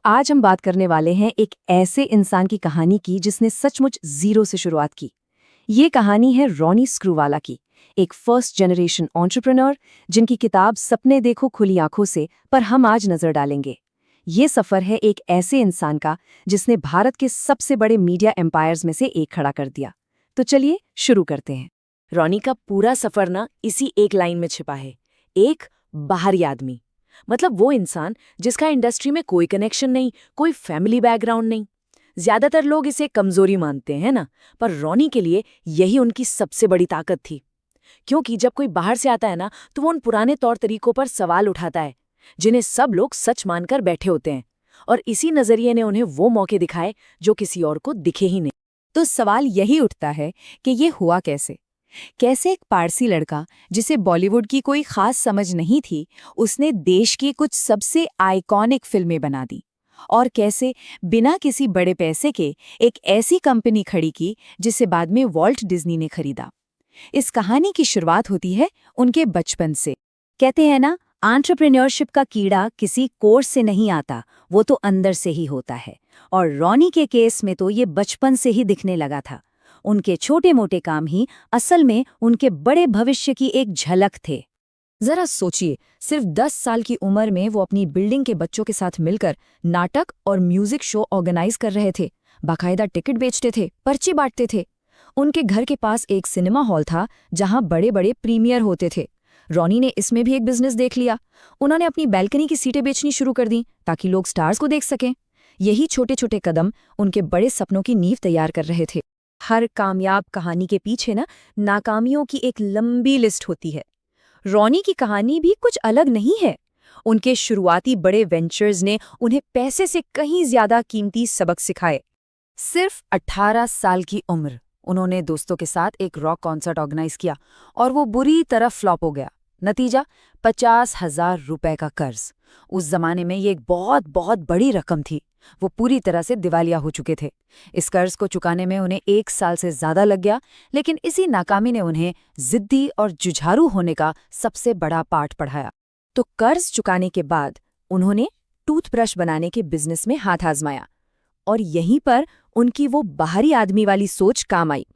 आज हम बात करने वाले हैं एक ऐसे इंसान की कहानी की जिसने सचमुच जीरो से शुरुआत की। ये कहानी है रॉनी स्क्रूवाला की, एक फर्स्ट जनरेशन एंटरप्रेन्योर जिनकी किताब सपने देखो खुली आंखों से पर हम आज नजर डालेंगे। ये सफर है एक ऐसे इंसान का जिसने भारत के सबसे बड़े मीडिया एम्पायर्स में से एक खड़ा कर दिया। तो चलिए शुरू करते हैं। रॉनी का पूरा सफर ना इसी एक लाइन में छिपा है, एक बाहरी आदमी। मतलब वो इंसान जिसका इंडस्ट्री में कोई कनेक्शन नहीं, कोई फैमिली बैकग्राउंड नहीं। ज्यादातर लोग इसे कमजोरी मानते हैं ना, पर रॉनी के लिए यही उनकी सबसे बड़ी ताकत थी। क्योंकि जब कोई बाहर से आता है ना, तो वो उन पुराने तौर तरीकों पर सवाल उठाता है जिन्हें सब लोग सच मानकर बैठे होते हैं, और इसी नजरिए ने उन्हें वो मौके दिखाए जो किसी और को दिखे ही नहीं। तो सवाल यही उठता है कि ये हुआ कैसे एक पारसी लड़का जिसे बॉलीवुड की कोई खास समझ नहीं थी, उसने देश की कुछ सबसे आइकॉनिक फिल्में बना दी, और कैसे बिना किसी बड़े पैसे के एक ऐसी कंपनी खड़ी की जिसे बाद में वॉल्ट डिज्नी ने खरीदा। इस कहानी की शुरुआत होती है उनके बचपन से। कहते हैं ना, एंटरप्रेन्योरशिप का कीड़ा किसी कोर्स से नहीं आता, वो तो अंदर से ही होता है। और रॉनी के केस में तो ये बचपन से ही दिखने लगा था। उनके छोटे मोटे काम ही असल में उनके बड़े भविष्य की एक झलक थे। जरा सोचिए, सिर्फ 10 साल की उम्र में वो अपनी बिल्डिंग के बच्चों के साथ मिलकर नाटक और म्यूजिक शो ऑर्गेनाइज कर रहे थे, बाकायदा टिकट बेचते थे, पर्ची बांटते थे। उनके घर के पास एक सिनेमा हॉल था जहां बड़े बड़े प्रीमियर होते थे। रॉनी ने इसमें भी एक बिजनेस देख लिया। उन्होंने अपनी बैल्कनी की सीटें बेचनी शुरू कर दी ताकि लोग स्टार्स को देख सकें। यही छोटे छोटे कदम उनके बड़े सपनों की नींव तैयार कर रहे थे। हर कामयाब कहानी के पीछे ना नाकामियों की एक लंबी लिस्ट होती है। रॉनी की कहानी भी कुछ अलग नहीं है। उनके शुरुआती बड़े वेंचर्स ने उन्हें पैसे से कहीं ज्यादा कीमती सबक सिखाए। सिर्फ 18 साल की उम्र उन्होंने दोस्तों के साथ एक रॉक कॉन्सर्ट ऑर्गेनाइज किया और वो बुरी तरह फ्लॉप हो गया। नतीजा 50,000 रुपए का कर्ज। उस जमाने में ये एक बहुत बहुत बड़ी रकम थी। वो पूरी तरह से दिवालिया हो चुके थे। इस कर्ज को चुकाने में उन्हें 1 साल से ज्यादा लग गया, लेकिन इसी नाकामी ने उन्हें जिद्दी और जुझारू होने का सबसे बड़ा पाठ पढ़ाया। तो कर्ज चुकाने के बाद उन्होंने टूथब्रश बनाने के बिजनेस में हाथ आजमाया, और यहीं पर उनकी वो बाहरी आदमी वाली सोच काम आई।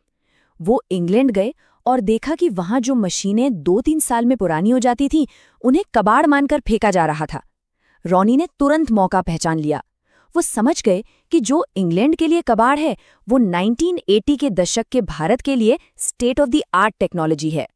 वो इंग्लैंड गए और देखा कि वहां जो मशीनें 2-3 साल में पुरानी हो जाती थीं, उन्हें कबाड़ मानकर फेंका जा रहा था। रॉनी ने तुरंत मौका पहचान लिया। वो समझ गए कि जो इंग्लैंड के लिए कबाड़ है, वो 1980 के दशक के भारत के लिए state of the art technology है।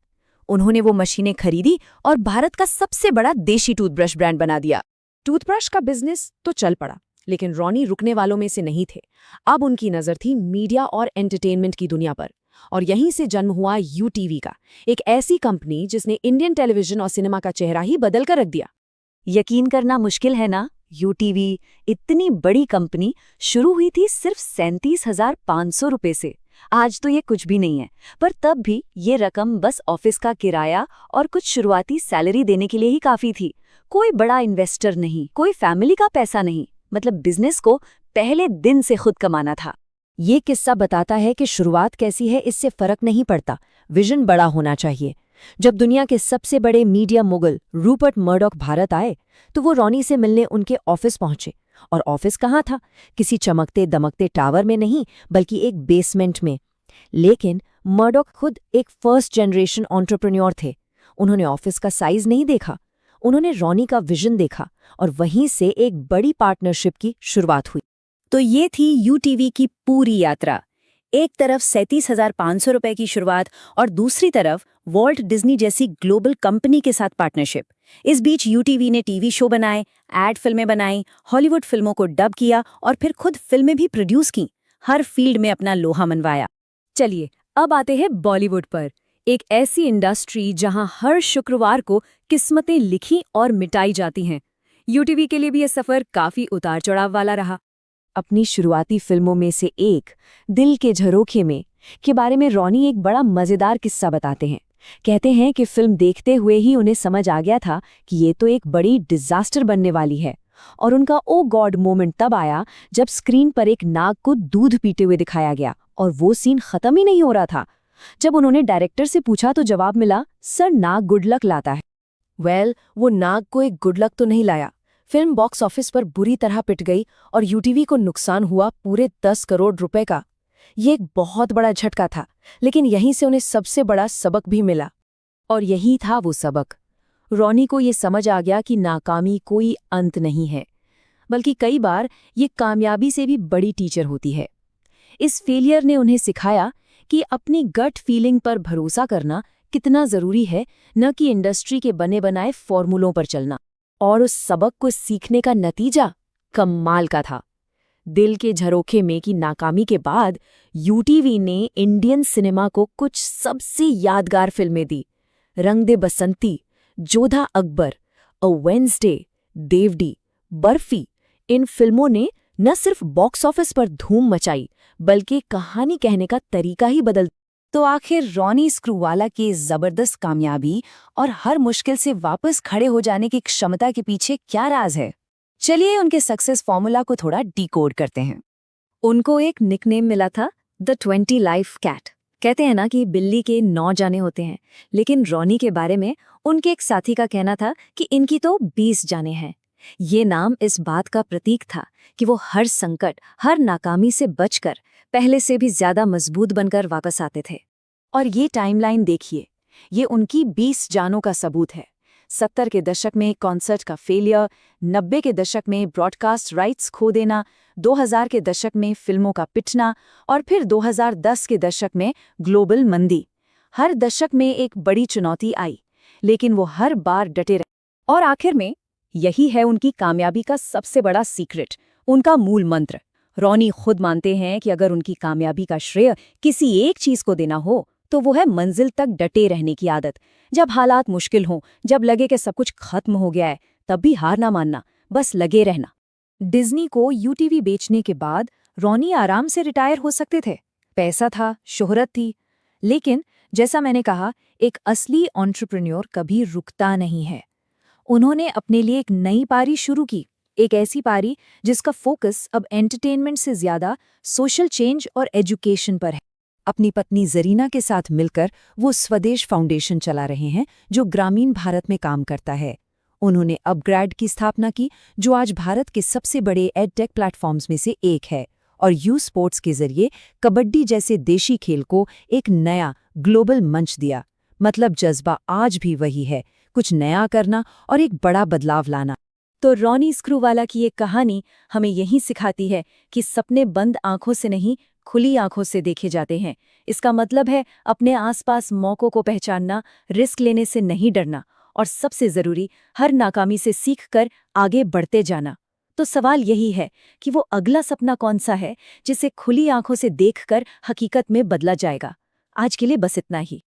उन्होंने वो मशीनें खरीदी और भारत का सबसे बड़ा देशी टूथब्रश ब्रांड बना दिया। टूथब्रश का बिजनेस तो चल पड़ा, लेकिन रॉनी रुकने वालों में से नहीं थे। अब उनकी नज़र थी मीडिया और एंटरटेनमेंट की दुनिया पर, और यहीं से जन्म हुआ यूटीवी का, एक ऐसी कंपनी जिसने इंडियन टेलीविजन और सिनेमा का चेहरा ही बदल कर रख दिया। यकीन करना मुश्किल है ना, यूटीवी इतनी बड़ी कंपनी शुरू हुई थी सिर्फ 37,500 रुपए से। आज तो ये कुछ भी नहीं है, पर तब भी ये रकम बस ऑफिस का किराया और कुछ शुरुआती सैलरी देने के लिए ही काफी थी। कोई बड़ा इन्वेस्टर नहीं, कोई फैमिली का पैसा नहीं। मतलब बिजनेस को पहले दिन से खुद कमाना था। ये किस्सा बताता है कि शुरुआत कैसी है इससे फर्क नहीं पड़ता, विजन बड़ा होना चाहिए। जब दुनिया के सबसे बड़े media mogul Rupert Murdoch Bharat आए, तो वो रॉनी से मिलने उनके ऑफिस पहुंचे। और ऑफिस कहाँ था? किसी चमकते दमकते टावर में नहीं, बल्कि एक बेसमेंट में। लेकिन मर्डॉक खुद एक फर्स्ट जनरेशन एंटरप्रेन्योर थे। उन्होंने ऑफिस का साइज नहीं देखा, उन्होंने रॉनी का विजन देखा, और वहीं से एक बड़ी पार्टनरशिप की शुरुआत हुई। तो ये थी यूटीवी की पूरी यात्रा। एक तरफ 37,500 रुपए की शुरुआत और दूसरी तरफ वॉल्ट डिज्नी जैसी ग्लोबल कंपनी के साथ पार्टनरशिप। इस बीच यूटीवी ने टीवी शो बनाए, एड फिल्में बनाई, हॉलीवुड फिल्मों को डब किया और फिर खुद फिल्में भी प्रोड्यूस की। हर फील्ड में अपना लोहा मनवाया। चलिए अब आते हैं बॉलीवुड पर, एक ऐसी इंडस्ट्री जहां हर शुक्रवार को किस्मतें लिखी और मिटाई जाती हैं। यूटीवी के लिए भी यह सफर काफी उतार चढ़ाव वाला रहा। अपनी शुरुआती फिल्मों में से एक दिल के झरोखे में के बारे में रॉनी एक बड़ा मजेदार किस्सा बताते हैं। कहते हैं कि फिल्म देखते हुए ही उन्हें समझ आ गया था कि ये तो एक बड़ी डिजास्टर बनने वाली है, और उनका ओ गॉड मोमेंट तब आया जब स्क्रीन पर एक नाग को दूध पीते हुए दिखाया गया और वो सीन खत्म ही नहीं हो रहा था। जब उन्होंने डायरेक्टर से पूछा तो जवाब मिला, सर नाग गुड लक लाता है। वो नाग को एक गुड लक तो नहीं लाया, फिल्म बॉक्स ऑफिस पर बुरी तरह पिट गई और यूटीवी को नुकसान हुआ पूरे 10 करोड़ रुपए का। ये एक बहुत बड़ा झटका था, लेकिन यहीं से उन्हें सबसे बड़ा सबक भी मिला। और यही था वो सबक। रॉनी को ये समझ आ गया कि नाकामी कोई अंत नहीं है, बल्कि कई बार ये कामयाबी से भी बड़ी टीचर होती है। इस फेलियर ने उन्हें सिखाया कि अपनी गट फीलिंग पर भरोसा करना कितना जरूरी है, न कि इंडस्ट्री के बने बनाए फॉर्मूलों पर चलना। और उस सबक को सीखने का नतीजा कमाल का था। दिल के झरोखे में की नाकामी के बाद यूटीवी ने इंडियन सिनेमा को कुछ सबसे यादगार फिल्में दी। रंग दे बसंती, जोधा अकबर, अ वेंसडे, देवडी, बर्फी। इन फिल्मों ने न सिर्फ बॉक्स ऑफिस पर धूम मचाई, बल्कि कहानी कहने का तरीका ही बदल। तो आखिर रॉनी स्क्रूवाला की इस जबरदस्त कामयाबी और हर मुश्किल से वापस खड़े हो जाने की क्षमता के पीछे क्या राज है? चलिए उनके सक्सेस फॉर्मूला को थोड़ा डिकोड करते हैं। उनको एक निकनेम मिला था, द 20 लाइफ कैट। कहते हैं ना कि बिल्ली के 9 जाने होते हैं, लेकिन रॉनी के बारे में उनके एक साथी का कहना था कि इनकी तो 20 जाने हैं। ये नाम इस बात का प्रतीक था कि वो हर संकट, हर नाकामी से बचकर पहले से भी ज्यादा मजबूत बनकर वापस आते थे। और ये टाइमलाइन देखिए, ये उनकी 20 जानों का सबूत है। 70 के दशक में कॉन्सर्ट का फेलियर, 90 के दशक में ब्रॉडकास्ट राइट्स खो देना, 2000 के दशक में फिल्मों का पिटना और फिर 2010 के दशक में ग्लोबल मंदी। हर दशक में एक बड़ी चुनौती आई, लेकिन वो हर बार डटे रहे। और आखिर में यही है उनकी कामयाबी का सबसे बड़ा सीक्रेट, उनका मूल मंत्र। रॉनी खुद मानते हैं कि अगर उनकी कामयाबी का श्रेय किसी एक चीज को देना हो तो वो है मंजिल तक डटे रहने की आदत। जब हालात मुश्किल हों, जब लगे कि सब कुछ खत्म हो गया है, तब भी हार ना मानना, बस लगे रहना। डिज्नी को यूटीवी बेचने के बाद रॉनी आराम से रिटायर हो सकते थे। पैसा था, शोहरत थी, लेकिन जैसा मैंने कहा, एक असली एंटरप्रेन्योर कभी रुकता नहीं है। उन्होंने अपने लिए एक नई पारी शुरू की, एक ऐसी पारी जिसका फोकस अब एंटरटेनमेंट से ज्यादा सोशल चेंज और एजुकेशन पर है। अपनी पत्नी जरीना के साथ मिलकर वो स्वदेश फाउंडेशन चला रहे हैं, जो ग्रामीण भारत में काम करता है। उन्होंने अपग्रेड की स्थापना की, जो आज भारत के सबसे बड़े एडटेक प्लेटफॉर्म्स में से एक है, और यू स्पोर्ट्स के जरिए कबड्डी जैसे देशी खेल को एक नया ग्लोबल मंच दिया। मतलब जज्बा आज भी वही है, कुछ नया करना और एक बड़ा बदलाव लाना। तो रॉनी स्क्रूवाला की ये कहानी हमें यही सिखाती है कि सपने बंद आंखों से नहीं, खुली आंखों से देखे जाते हैं। इसका मतलब है अपने आसपास मौकों को पहचानना, रिस्क लेने से नहीं डरना, और सबसे जरूरी, हर नाकामी से सीखकर आगे बढ़ते जाना। तो सवाल यही है कि वो अगला सपना कौन सा है जिसे खुली आंखों से देखकर हकीकत में बदला जाएगा। आज के लिए बस इतना ही।